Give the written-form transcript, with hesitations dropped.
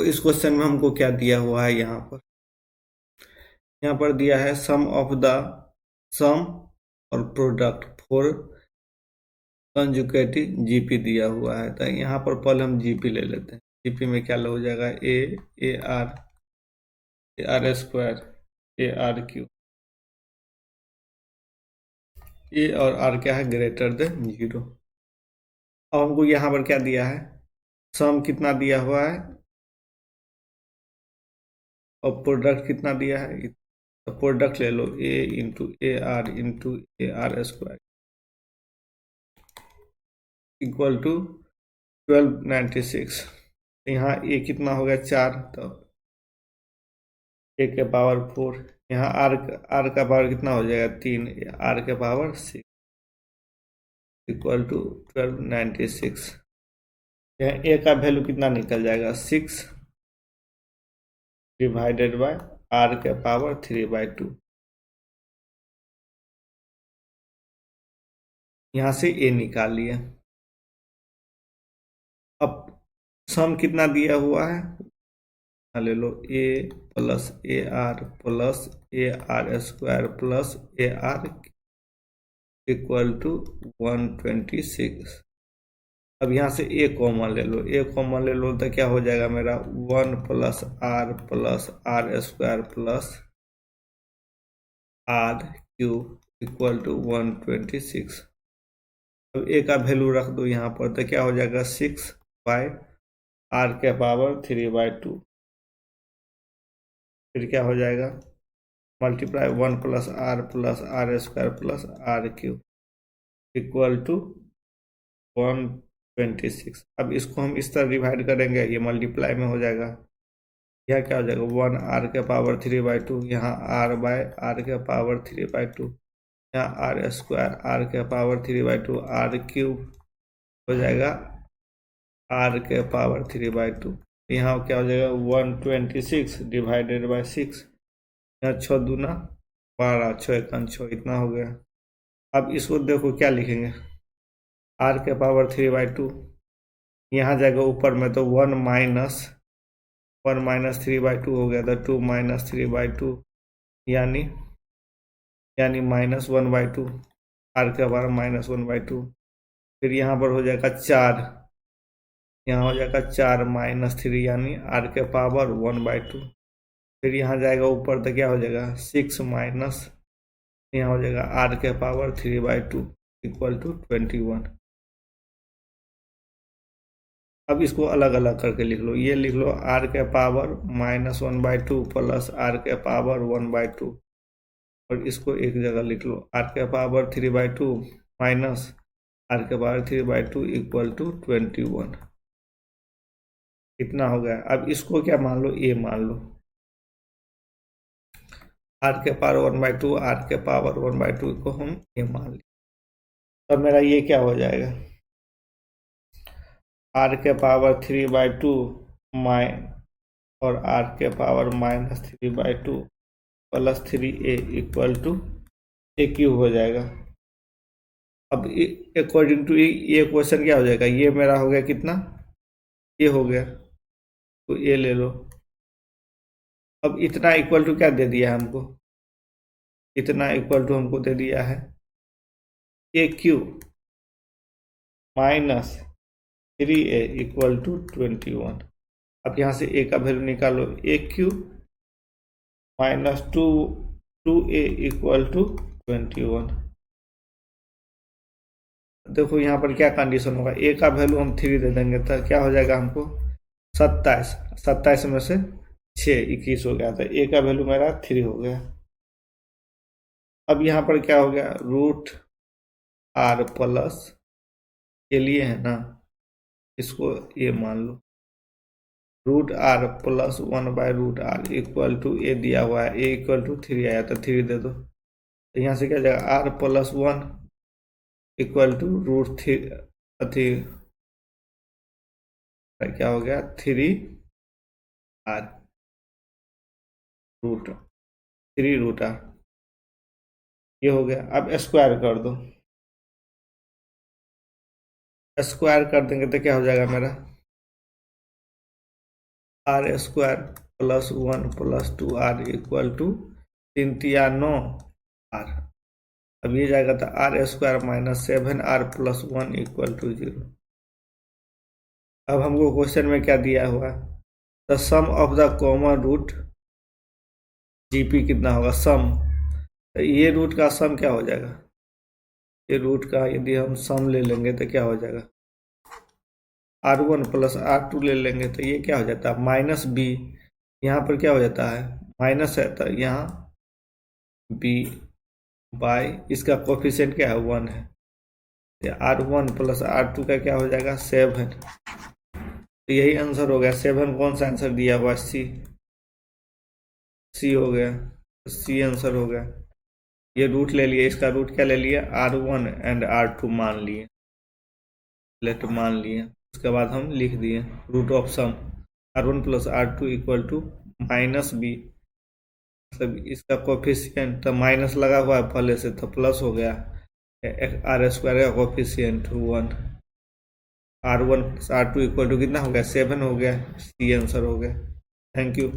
देखो इस क्वेश्चन में हमको क्या दिया हुआ है, यहाँ पर दिया है सम ऑफ द सम और प्रोडक्ट फॉर कंजुगेटिव जीपी दिया हुआ है। तो यहाँ पर पहले हम जीपी ले लेते हैं। जीपी में क्या हो जाएगा, A R square A R Q. A और आर क्या है, ग्रेटर देन 0। अब हमको यहाँ पर क्या दिया है, सम कितना दिया हुआ है और प्रोडक्ट कितना दिया है। तो प्रोडक्ट ले लो A into A R square equal to 1296। यहाँ ए कितना हो गया 4, तो ए के पावर 4। यहाँ आर का पावर कितना हो जाएगा 3, आर के पावर 6 इक्वल टू 1296। यहाँ ए का वैल्यू कितना निकल जाएगा 6 डिवाइडेड बाय आर के पावर 3/2। यहाँ से ए निकाल लिया। अब सम कितना दिया हुआ है, ले लो A R square plus A R equal to 126। अब यहाँ से ए कॉमन ले लो तो क्या हो जाएगा मेरा 1 plus r square plus r cube equal to 126। अब ए का वैल्यू रख दो यहाँ पर, तो क्या हो जाएगा 6 बाय आर के पावर 3/2। फिर क्या हो जाएगा multiply 1 plus r square plus r cube equal to 126। अब इसको हम इस तरह डिवाइड करेंगे, ये मल्टीप्लाई में हो जाएगा। यह क्या हो जाएगा 1 आर के पावर 3/2, यहाँ आर बाय आर के पावर 3/2, यहाँ आर स्क्वायर आर के पावर 3/2, आर क्यूब हो जाएगा आर के पावर 3/2। यहाँ क्या हो जाएगा 126 डिवाइडेड बाय 6। यहाँ 6 दूना 12, 6 एकम 6, इतना हो गया। अब इसको देखो क्या लिखेंगे, आर के पावर 3/2 यहाँ जाएगा ऊपर में, तो 1 माइनस 3/2 हो गया था, 2 माइनस 3/2 यानी -1/2, आर के पावर -1/2। फिर यहाँ पर हो जाएगा 4, यहाँ हो जाएगा 4 माइनस 3 यानी आर के पावर 1/2। फिर यहाँ जाएगा ऊपर तो क्या हो जाएगा 6 माइनस, यहाँ हो जाएगा आर के पावर 3/2 इक्वल टू 21। अब इसको अलग अलग करके लिख लो, ये लिख लो आर के पावर -1/2 प्लस आर के पावर 1/2, और इसको एक जगह लिख लो आर के पावर 3/2 माइनस आर के पावर 3/2 इक्वल टू 21। इतना हो गया। अब इसको क्या मान लो, ए मान लो, आर के पावर 1/2 आर के पावर 1/2 को हम ए मान लिया। तब मेरा ये क्या हो जाएगा आर के पावर 3/2 और आर के power -3/2 plus 3a equal to a cube हो जाएगा। अब अकॉर्डिंग टू ये क्वेश्चन क्या हो जाएगा, ये मेरा हो गया कितना, ये हो गया, तो ये ले लो। अब इतना इक्वल टू क्या दे दिया है हमको, इतना इक्वल टू हमको दे दिया है A cube minus 3a equal to 21। अब यहाँ से a का वैल्यू निकालो, A cube minus 2a equal to 21। देखो यहाँ पर क्या कंडीशन होगा, a का वैल्यू हम 3 दे देंगे तो क्या हो जाएगा हमको 27 में से 6 21 हो गया था, a का वैल्यू मेरा 3 हो गया। अब यहाँ पर क्या हो गया रूट आर प्लस के लिए है ना, इसको ये मान लो root R plus 1/√r equal to A दिया हुआ है, ए इक्वल टू 3 आया तो 3 दे दो। तो यहाँ से क्या जाएगा r प्लस 1 इक्वल टू √3 क्या हो गया 3r √3 ये हो गया। अब स्क्वायर कर दो, स्क्वायर कर देंगे तो क्या हो जाएगा मेरा r square plus 1 plus 2r equal to 3 तिया 9 r। अब ये जाएगा तो r square minus 7r plus 1 equal to 0। अब हमको क्वेश्चन में क्या दिया हुआ है, the sum of the common root GP कितना होगा, सम। तो ये रूट का सम क्या हो जाएगा, ये रूट का यदि हम सम ले लेंगे तो क्या हो जाएगा, r1 प्लस r2 ले लेंगे तो ये क्या हो जाता है माइनस बी। यहाँ पर क्या हो जाता है माइनस है तो यहाँ b बाय इसका कोफिशिएंट क्या है 1 है, r1 प्लस r2 का क्या हो जाएगा 7। तो यही आंसर हो गया 7। कौन सा आंसर दिया हुआ सी हो गया, सी आंसर हो गया। ये रूट ले लिए, इसका रूट क्या ले लिया r1 एंड r2 मान लिए, लेट मान लिए। उसके बाद हम लिख दिए root of sum r1 plus r2 equal to minus b, मतलब इसका कोफिशिएंट तो माइनस लगा हुआ है पहले से तो प्लस हो गया, आर स्क्वायर का coefficient 1, r1 plus r2 equal to कितना हो गया 7 हो गया, सी आंसर हो गया। Thank you.